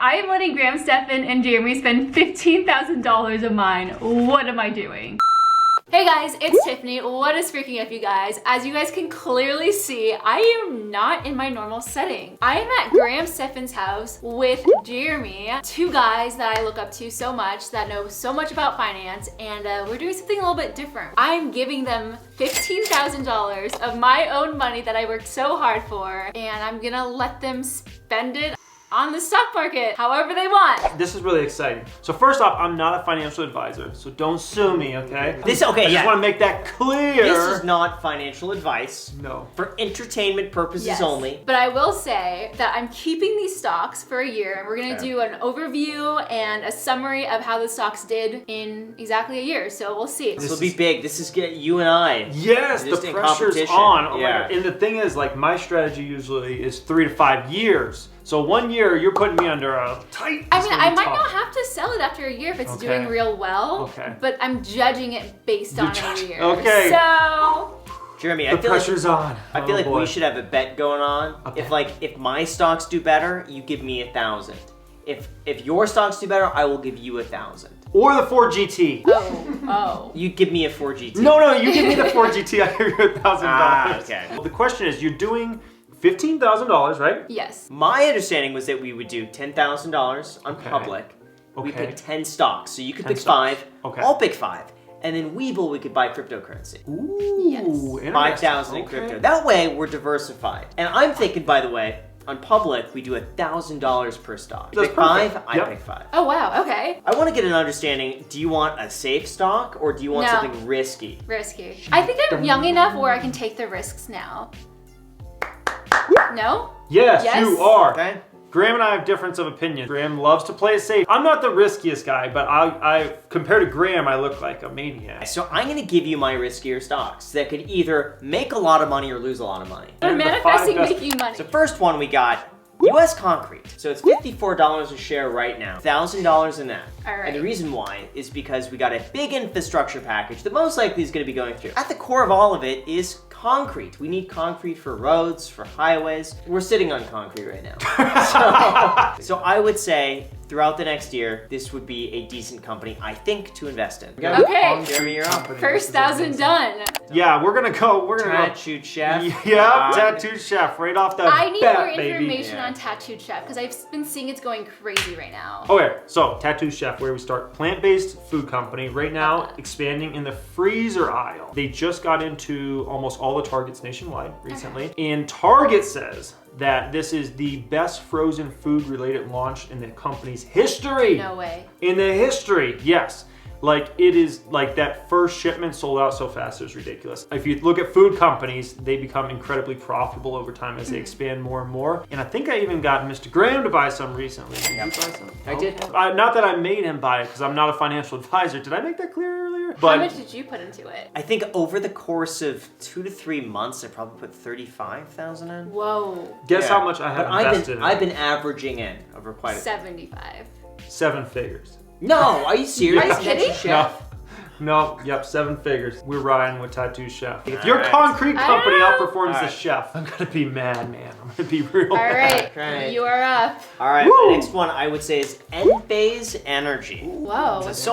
I am letting Graham Stephan and Jeremy spend $15,000 of mine. What am I doing? Hey guys, it's Tiffany. What is freaking up, you guys? As you guys can clearly see, I am not in my normal setting. I am at Graham Stephan's house with Jeremy, two guys that I look up to so much, that know so much about finance, and we're doing something a little bit different. I'm giving them $15,000 of my own money that I worked so hard for, and I'm gonna let them spend it on the stock market however they want. This is really exciting. So first off, I'm not a financial advisor, so don't sue me, okay? I just want to make that clear. This is not financial advice. No. For entertainment purposes only. But I will say that I'm keeping these stocks for a year, and we're gonna do an overview and a summary of how the stocks did in exactly a year, so we'll see. This will be big. This is you and I. Yes, the pressure's on. Oh yeah. my God. And the thing is, like, my strategy usually is 3 to 5 years. So 1 year, you're putting me under a tight. I mean, I might not have to sell it after a year if it's doing real well. Okay. But I'm judging it based on a year. Okay. So, Jeremy, the pressure's on. I feel like we should have a bet going on. If my stocks do better, you give me 1,000. If your stocks do better, I will give you 1,000. Or the 4GT. Oh. You give me a 4GT. No, you give me the 4GT. I give you $1,000. Okay. Well, the question is, you're doing $15,000, right? Yes. My understanding was that we would do $10,000 on public. We pick 10 stocks, so you could pick 5. Okay. I'll pick 5. And then Webull, we could buy cryptocurrency. Ooh, yes. 5,000 in crypto. That way, we're diversified. And I'm thinking, by the way, on public, we do $1,000 per stock. You pick 5, I pick 5. Oh wow, okay. I want to get an understanding, do you want a safe stock or do you want something risky? Risky. I think I'm young enough where I can take the risks now. No? Yes, you are. Okay. Graham and I have difference of opinion. Graham loves to play it safe. I'm not the riskiest guy, but I compared to Graham, I look like a maniac. So I'm gonna give you my riskier stocks that could either make a lot of money or lose a lot of money. I'm manifesting making money. So first one we got US Concrete. So it's $54 a share right now. $1,000 in that. All right. And the reason why is because we got a big infrastructure package that most likely is gonna be going through. At the core of all of it is concrete. We need concrete for roads, for highways. We're sitting on concrete right now. So I would say throughout the next year, this would be a decent company, I think, to invest in. Okay. Jeremy, you're up. First 1,000 done. Yeah, we're gonna go. Tattooed Chef. Yeah, Tattooed Chef, right off the bat, I need more information on Tattooed Chef because I've been seeing it's going crazy right now. Okay, so Tattooed Chef, where we start, plant-based food company, right now expanding in the freezer aisle. They just got into almost all the Targets nationwide recently, and Target says that this is the best frozen food related launch in the company's history. No way. In the history, yes. Like, it is like that first shipment sold out so fast, it was ridiculous. If you look at food companies, they become incredibly profitable over time as they expand more and more. And I think I even got Mr. Graham to buy some recently. Did you buy some? I did. Not that I made him buy it, because I'm not a financial advisor. Did I make that clear earlier? But how much did you put into it? I think over the course of 2 to 3 months, I probably put 35,000 in. Whoa. Guess how much I have invested in? I've been averaging in over quite a 75. 7 figures. No, are you serious? Are you kidding? Chef? No, yep, 7 figures. We're riding with Tattoo Chef. If your concrete company outperforms the chef, I'm gonna be mad, man. I'm gonna be real mad. All right, you are up. All right, the next one I would say is Enphase Energy. Whoa. This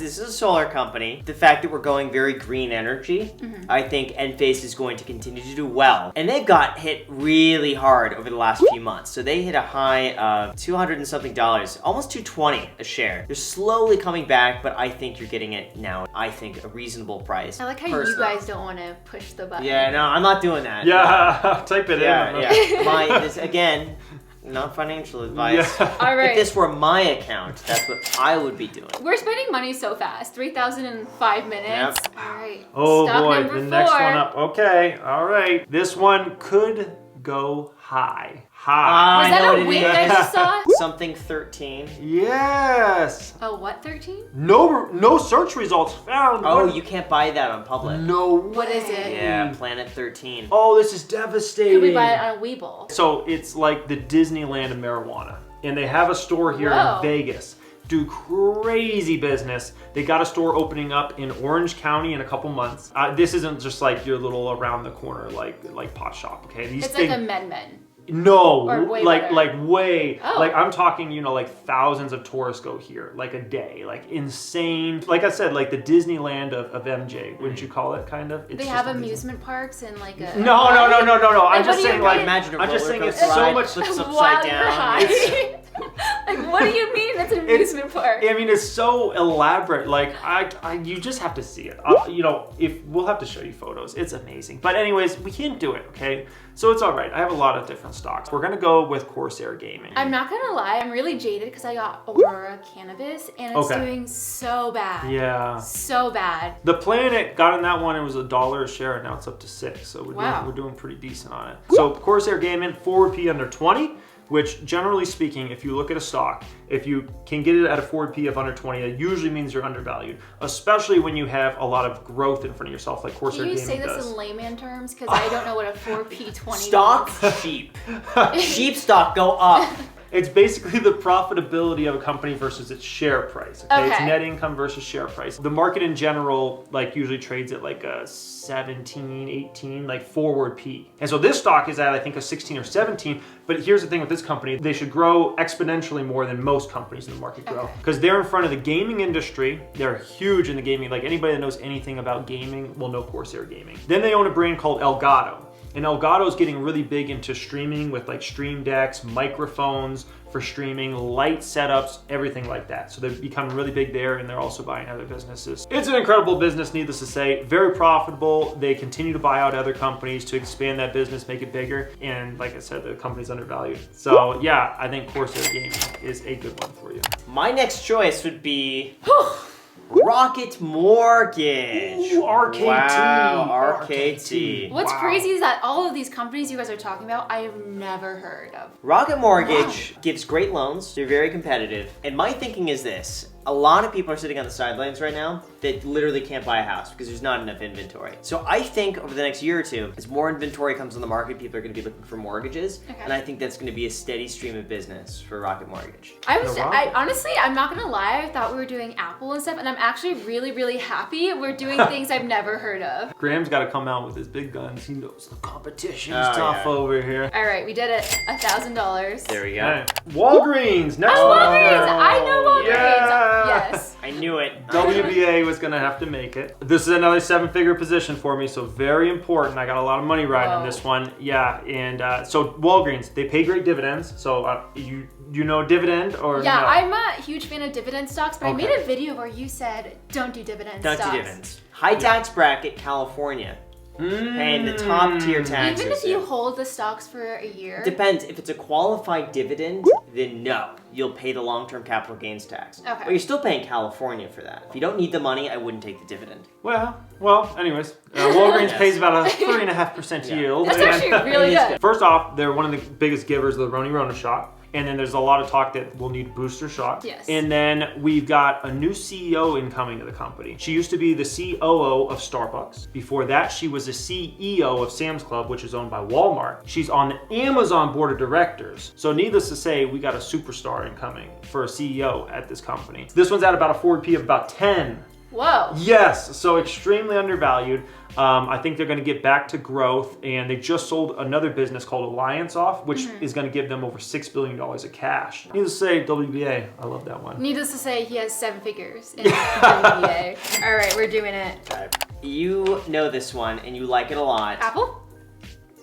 is a solar company. The fact that we're going very green energy, I think Enphase is going to continue to do well. And they've got hit really hard over the last few months. So they hit a high of $200 and something, almost $220 a share. They're slowly coming back, but I think you're getting it now. I think a reasonable price. I like how you guys don't want to push the button. Yeah, no, I'm not doing that. Yeah, type it in. Yeah. This, again, not financial advice. Yeah. All right. If this were my account, that's what I would be doing. We're spending money so fast. 3,000 in 5 minutes. Yep. All right. Oh Stock boy, number the next 4. one up. Okay, all right. This one could go high. Was that a wink I just saw? Something 13. Yes. Oh, what 13? No search results found. Oh, you can't buy that on public. No way. What is it? Yeah, Planet 13. Oh, this is devastating. Could we buy it on a Webull? So it's like the Disneyland of marijuana. And they have a store here in Vegas. Do crazy business. They got a store opening up in Orange County in a couple months. This isn't just like your little around the corner like pot shop, okay? It's like a Men. No, Or way like better? way. Oh. Like I'm talking, you know, like thousands of tourists go here, like a day, like insane. Like I said, like the Disneyland of MJ, wouldn't you call it? Kind of. It's They just have amazing. amusement parks and like a. No. I'm Like, just what do you saying, like, mean? Imagine a I'm just roller saying it's coaster so ride much. flips upside Wild down. ride. Like, what do you mean that's an amusement park? I mean, it's so elaborate. Like, you just have to see it. You know, if we'll have to show you photos, it's amazing. But anyways, we can't do it. Okay, so it's all right. I have a lot of different stocks. We're gonna go with Corsair Gaming. I'm not gonna lie, I'm really jaded because I got Aurora Cannabis and it's Okay. doing so bad. Yeah. So bad. The Planet got in that one. It was $1 a share, and now it's up to $6. So Wow. we're doing pretty decent on it. So Corsair Gaming, forward P under 20. Which, generally speaking, if you look at a stock, if you can get it at a forward P of under 20, that usually means you're undervalued, especially when you have a lot of growth in front of yourself, like Corsair Can you Gaming say this does. in layman terms? Because I don't know what a 4P20 Stock sheep. Sheep stock go up. It's basically the profitability of a company versus its share price. Okay? It's Okay. net income versus share price. The market in general, like, usually trades at like a 17, 18, like forward P. And so this stock is at, I think, a 16 or 17. But here's the thing with this company, they should grow exponentially more than most companies in the market grow. Okay. Because they're in front of the gaming industry. They're huge in the gaming. Like, anybody that knows anything about gaming will know Corsair Gaming. Then they own a brand called Elgato. And Elgato is getting really big into streaming with like stream decks, microphones for streaming, light setups, everything like that. So they've become really big there, and they're also buying other businesses. It's an incredible business, needless to say, very profitable. They continue to buy out other companies to expand that business, make it bigger. And like I said, the company's undervalued. So yeah, I think Corsair Gaming is a good one for you. My next choice would be Rocket Mortgage. Ooh, RKT. Wow, RKT. What's Wow. crazy is that all of these companies you guys are talking about, I have never heard of. Rocket Mortgage gives great loans. They're very competitive. And my thinking is this. A lot of people are sitting on the sidelines right now that literally can't buy a house because there's not enough inventory. So I think over the next year or two, as more inventory comes on the market, people are going to be looking for mortgages. Okay. And I think that's going to be a steady stream of business for Rocket Mortgage. I honestly, I'm not gonna lie, I thought we were doing Apple and stuff, and I'm actually really, really happy we're doing things I've never heard of. Graham's got to come out with his big guns. He knows the competition's Oh, tough yeah. over here. All right, we did it. $1,000. There we go. Okay. Walgreens, next Oh, one. Walgreens! I know Walgreens. Yeah. Yes. I knew it. WBA was gonna have to make it. This is another 7-figure position for me, so very important. I got a lot of money riding on Whoa. this one. Yeah, and so Walgreens, they pay great dividends. So you know dividend or Yeah, no? I'm a huge fan of dividend stocks, but I Okay. made a video where you said don't do dividend Don't stocks. do dividends. High tax bracket, California. Paying the top tier taxes. Even if you hold the stocks for a year. Depends. If it's a qualified dividend, then no. You'll pay the long-term capital gains tax. Okay. But you're still paying California for that. If you don't need the money, I wouldn't take the dividend. Well, anyways, Walgreens Yes. pays about a 3.5% Yeah. yield. That's actually really It is good. First off, they're one of the biggest givers of the Rona shot. And then there's a lot of talk that we'll need booster shots. Yes. And then we've got a new CEO incoming to the company. She used to be the COO of Starbucks. Before that, she was the CEO of Sam's Club, which is owned by Walmart. She's on the Amazon board of directors. So needless to say, we got a superstar incoming for a CEO at this company. This one's at about a forward P of about 10. Whoa. Yes, so extremely undervalued. I think they're going to get back to growth, and they just sold another business called Alliance off, which is going to give them over $6 billion of cash. Needless to say, WBA, I love that one. Needless to say, he has 7 figures in WBA. All right, we're doing it. You know this one, and you like it a lot. Apple?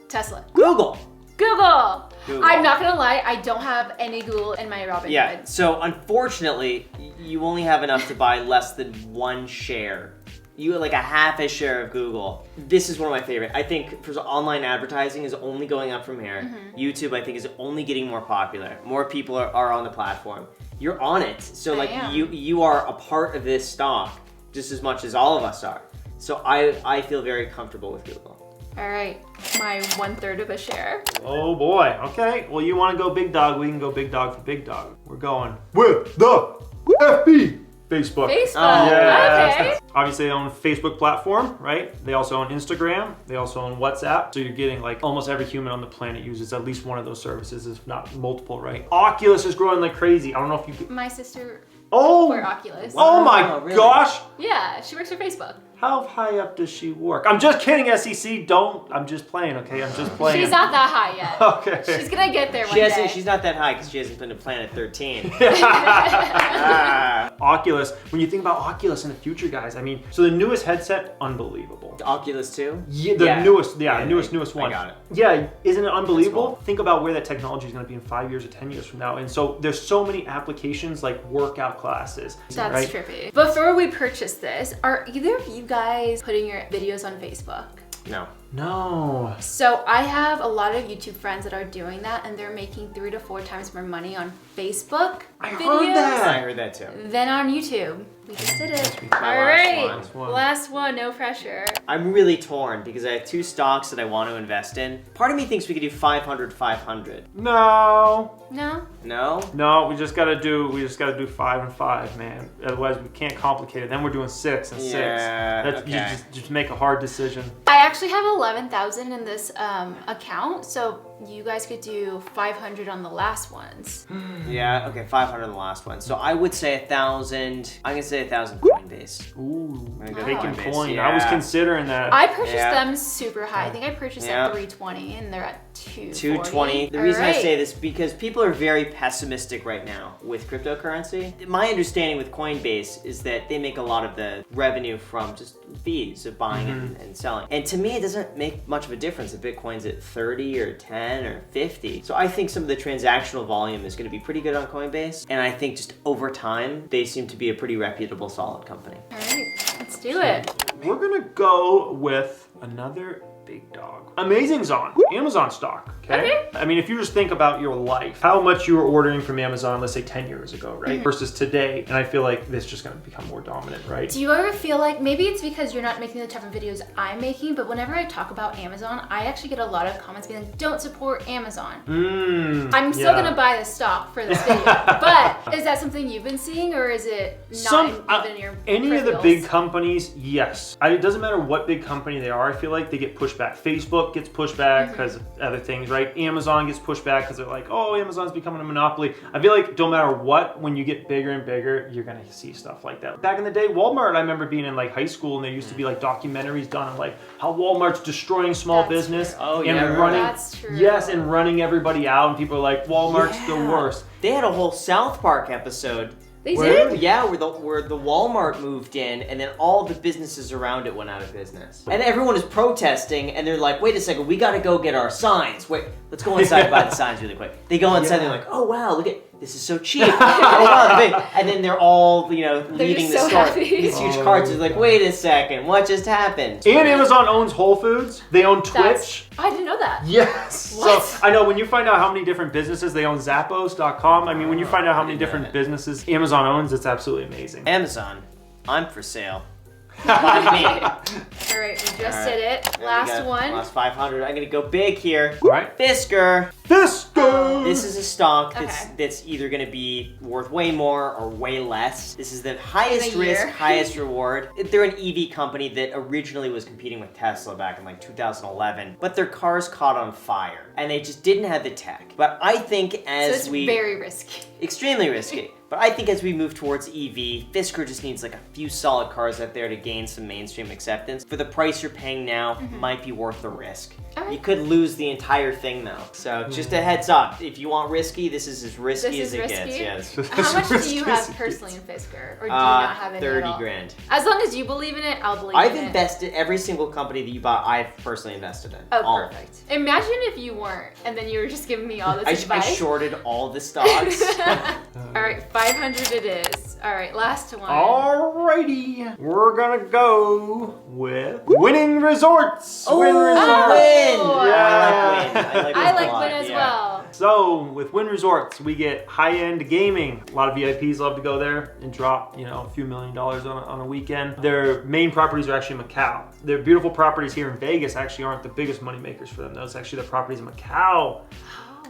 Tesla. Google. Google. Google. I'm not gonna lie, I don't have any Google in my Robinhood. Yeah, so unfortunately, you only have enough to buy less than 1 share. You have like a half a share of Google. This is one of my favorite. I think for online advertising is only going up from here. YouTube, I think, is only getting more popular. More people are on the platform. You're on it. So I like am. you are a part of this stock just as much as all of us are. So I feel very comfortable with Google. All right, my 1/3 of a share. Oh boy, okay. Well, you want to go big dog, we can go big dog for big dog. We're going with the FB. Facebook. Facebook. Oh, Yes. Okay. Obviously, they own a Facebook platform, right? They also own Instagram. They also own WhatsApp. So you're getting like almost every human on the planet uses at least one of those services, if not multiple, right? Oculus is growing like crazy. I don't know if you could... My sister Oh! for Oculus. Oh my Wow, really? gosh! Yeah, she works for Facebook. How high up does she work? I'm just kidding, SEC. Don't. I'm just playing, okay? I'm just playing. She's not that high yet. Okay. She's gonna get there one day. She's not that high because she hasn't been to Planet 13. Oculus. When you think about Oculus in the future, guys, I mean, so the newest headset, unbelievable. The Oculus 2? Yeah, the newest one. I got it. Yeah, isn't it unbelievable? Cool. Think about where that technology is going to be in 5 years or 10 years from now. And so there's so many applications like workout classes. That's right? trippy. Before we purchase this, are either of you guys putting your videos on Facebook? No. No. So I have a lot of YouTube friends that are doing that, and they're making 3 to 4 times more money on Facebook videos I heard that too. than on YouTube. We just did it. My All right, last one, no pressure. I'm really torn because I have 2 stocks that I want to invest in. Part of me thinks we could do 500, 500. No. No? No? No, we just gotta do 5 and 5, man. Otherwise we can't complicate it. Then we're doing 6 and 6. Yeah, You just make a hard decision. I actually have 11,000 in this account, so you guys could do 500 on the last ones. Yeah, okay, 500 on the last one. So I would say 1,000. I'm gonna say 1,000 Coinbase. Ooh, I'm gonna go taking Coinbase, coin. yeah. I was considering that. I purchased them super high. I think I purchased Yeah. at 320 and they're at 240. 220. The reason I say this because people are very pessimistic right now with cryptocurrency. My understanding with Coinbase is that they make a lot of the revenue from just fees of buying and selling. And to me, it doesn't make much of a difference if Bitcoin's at 30 or 10 or 50. So I think some of the transactional volume is going to be pretty good on Coinbase. And I think just over time, they seem to be a pretty reputable, solid company. All right, let's do it. We're gonna go with another big dog. Amazing's on Amazon stock. Okay? I mean, if you just think about your life, how much you were ordering from Amazon, let's say 10 years ago, right? Versus today, and I feel like this is just gonna become more dominant, right? Do you ever feel like, maybe it's because you're not making the type of videos I'm making, but whenever I talk about Amazon, I actually get a lot of comments being like, don't support Amazon. I'm still gonna buy the stock for this video, but is that something you've been seeing, or is it not even in your any of the peripherals? big companies, yes. It doesn't matter what big company they are, I feel like they get pushed back. Facebook gets pushed back because of other things, right? Amazon gets pushed back because they're like, oh, Amazon's becoming a monopoly. I feel like no matter what, when you get bigger and bigger, you're gonna see stuff like that. Back in the day, Walmart, I remember being in like high school and there used to be like documentaries done on like how Walmart's destroying small business and running, That's true. yes, and running everybody out, and people are like, Walmart's the worst. They had a whole South Park episode. They did? Yeah, where the Walmart moved in, and then all the businesses around it went out of business. And everyone is protesting, and they're like, wait a second, we gotta go get our signs. Wait, let's go inside and buy the signs really quick. They go inside, and they're like, oh wow, look at, this is so cheap. Oh wow, big. And then they're all, leaving the so store. happy. These huge carts are like, wait a second, what just happened? And Amazon owns Whole Foods. They own Twitch. I didn't know that. Yes. What? So I know when you find out how many different businesses they own, Zappos.com. I mean, when you find out how many different businesses Amazon owns, it's absolutely amazing. Amazon, I'm for sale. Buy me. All right, we just did it. Last one. Last 500. I'm gonna go big here. All right. Fisker. Fisker. This is a stock Okay. that's either going to be worth way more or way less. This is the highest In a year. risk, highest reward. They're an EV company that originally was competing with Tesla back in like 2011, but their cars caught on fire and they just didn't have the tech. But I think as So it's very risky. extremely risky. But I think as we move towards EV, Fisker just needs like a few solid cars out there to gain some mainstream acceptance. For the price you're paying now, might be worth the risk. Okay. You could lose the entire thing though. So just a heads up, if you want risky, this is as risky This as is it risky? gets. Yes. How much do you have personally in Fisker? Or do you not have any 30 at all? grand. As long as you believe in it, I'll believe I've in it. invested every single company that you buy. I've personally invested in. Oh, all perfect. Imagine if you weren't, and then you were just giving me all this I advice. shorted all the stocks. All right, 500 it is. All right, last one. Alrighty, we're gonna go with Winning Resorts. Oh, Win Resorts. Win! Yeah. I like Win as well. So with Win Resorts, we get high-end gaming. A lot of VIPs love to go there and drop, a few $1 million on a weekend. Their main properties are actually Macau. Their beautiful properties here in Vegas actually aren't the biggest money makers for them. Those actually the properties in Macau.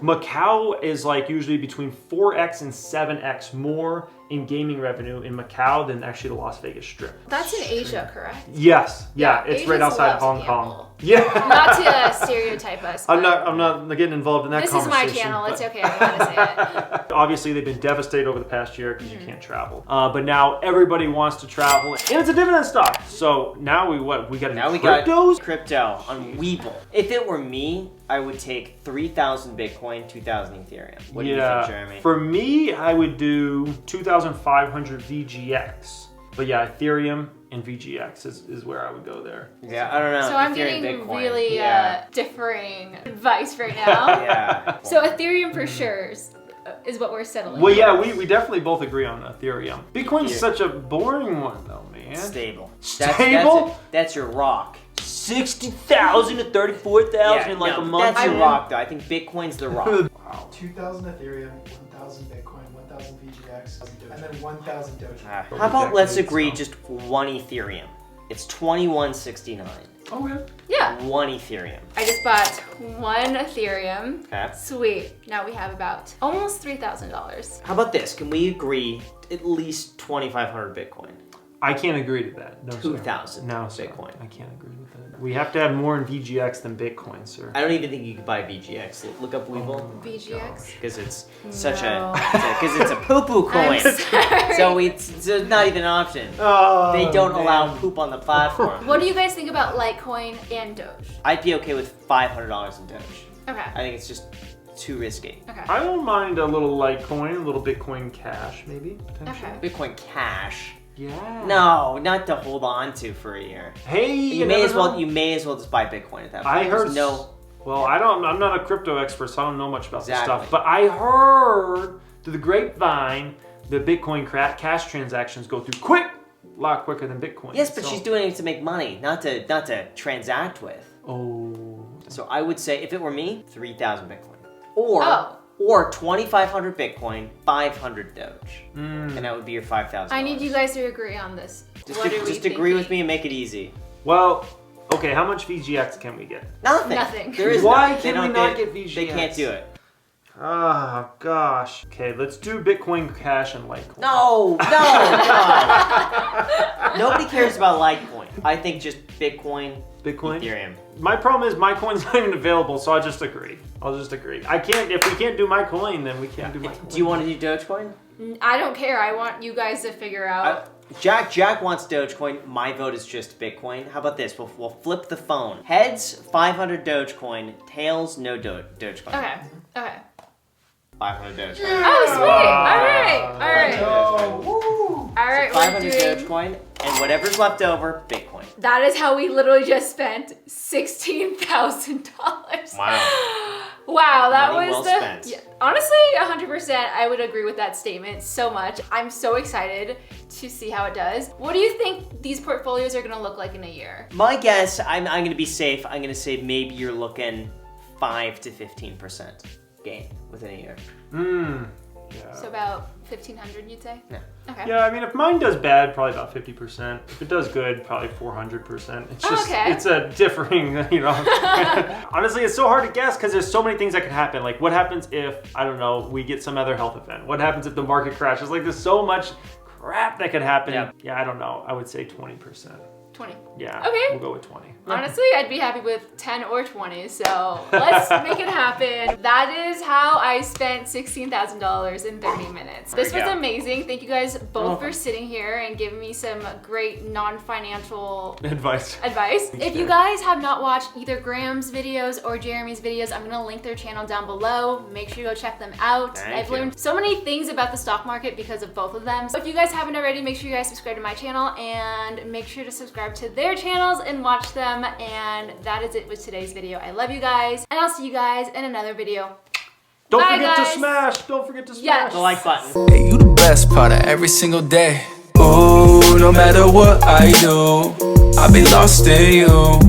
Macau is like usually between 4x and 7x more in gaming revenue in Macau than actually the Las Vegas Strip. That's in Asia, correct? Yes, yeah, it's Asians right outside love Hong to Kong. gamble. Yeah. Not to stereotype us. I'm not getting involved in that This conversation. is my channel. but- It's okay. I gotta say it. Obviously, they've been devastated over the past year because you can't travel. But now everybody wants to travel, and it's a dividend stock. So now we got Now we cryptos. got crypto on Webull. If it were me, I would take 3,000 Bitcoin, 2,000 Ethereum. What do you think, Jeremy? For me, I would do 2,500 VGX. But yeah, Ethereum and VGX is where I would go there. Yeah, I don't know. So I'm Ethereum, getting Bitcoin. really Yeah. differing advice right now. Yeah. So Ethereum for sure is what we're settling. Well, yeah, we definitely both agree on Ethereum. Bitcoin's Yeah. such a boring one, though, man. Stable. Stable? That's your rock. 60,000 to 34,000 in like no, a month. That's your rock, though. I think Bitcoin's the rock. Wow. 2,000 Ethereum, 1,000 Bitcoin, 1,000 VGX, and then 1,000 Dogecoin. How about let's agree just one Ethereum? It's 2169. Okay. Yeah. One Ethereum. I just bought one Ethereum. Okay. Sweet. Now we have about almost $3,000. How about this? Can we agree at least 2,500 Bitcoin? I can't agree to that. No, 2,000 sir. No, sir. Bitcoin. I can't agree with that. We have to have more in VGX than Bitcoin, sir. I don't even think you could buy VGX. Look up Webull. VGX? Because it's No. such because it's a poo-poo coin. sorry. So it's not even an option. Oh, They don't man. allow poop on the platform. What do you guys think about Litecoin and Doge? I'd be okay with $500 in Doge. Okay. I think it's just too risky. Okay. I don't mind a little Litecoin, a little Bitcoin Cash, maybe, potentially. Okay. Bitcoin Cash. Yeah. No, not to hold on to for a year. Hey, You may as well just buy Bitcoin at that point. I heard There's no. Well, I'm not a crypto expert, so I don't know much about this Exactly. stuff. But I heard through the grapevine the Bitcoin cash transactions go through a lot quicker than Bitcoin. Yes, but So- she's doing it to make money, not to transact with. Oh. So I would say if it were me, 3,000 Bitcoin, Oh. or 2,500 Bitcoin, 500 Doge, Mm. and that would be your 5,000. I need you guys to agree on this. What are we Just agree with thinking? me and make it easy. Well, okay. How much VGX can we get? Nothing. Nothing. There is Why nothing. They can we don't- not they- get VGX? They can't do it. Oh gosh. Okay, let's do Bitcoin Cash and Litecoin. No, God. Nobody cares about Litecoin. I think just Bitcoin, Bitcoin. Ethereum. My problem is my coin's not even available, so I'll just agree. I can't. If we can't do my coin, then we can't do my coin. Do you want to do Dogecoin? I don't care. I want you guys to figure out. Jack wants Dogecoin. My vote is just Bitcoin. How about this? We'll flip the phone. Heads, 500 Dogecoin. Tails, no Dogecoin. Okay. Okay. 500 Dogecoin. Oh, sweet. All right. All right. Oh, All right. We're 500 doing. Dogecoin, and whatever's left over, Bitcoin. That is how we literally just spent $16,000. Wow. Wow, that Money was well the. spent. Yeah, honestly, 100%. I would agree with that statement so much. I'm so excited to see how it does. What do you think these portfolios are going to look like in a year? My guess, I'm going to be safe. I'm going to say maybe you're looking 5 to 15% gain within a year. Yeah. So about 1,500, you'd say? Yeah. Okay. Yeah, I mean, if mine does bad, probably about 50%. If it does good, probably 400%. It's just, okay. it's a differing, Honestly, it's so hard to guess because there's so many things that could happen. Like, what happens if, I don't know, we get some other health event? What happens if the market crashes? Like, there's so much crap that could happen. Yeah. I don't know. I would say 20%. 20. Yeah. Okay. We'll go with 20. Honestly, I'd be happy with 10 or 20, so let's make it happen. That is how I spent $16,000 in 30 minutes. This was amazing. Thank you guys both for sitting here and giving me some great non-financial Advice. advice. If you guys have not watched either Graham's videos or Jeremy's videos, I'm gonna link their channel down below. Make sure you go check them out. I've learned so many things about the stock market because of both of them. So if you guys haven't already, make sure you guys subscribe to my channel and make sure to subscribe to their channels and watch them. And that is it with today's video. I love you guys, and I'll see you guys in another video. Don't Bye, forget guys. to smash. Don't forget to smash. Yes. The like button. Hey, you the best part of every single day. Ooh, no matter what I do, I'll be lost in you.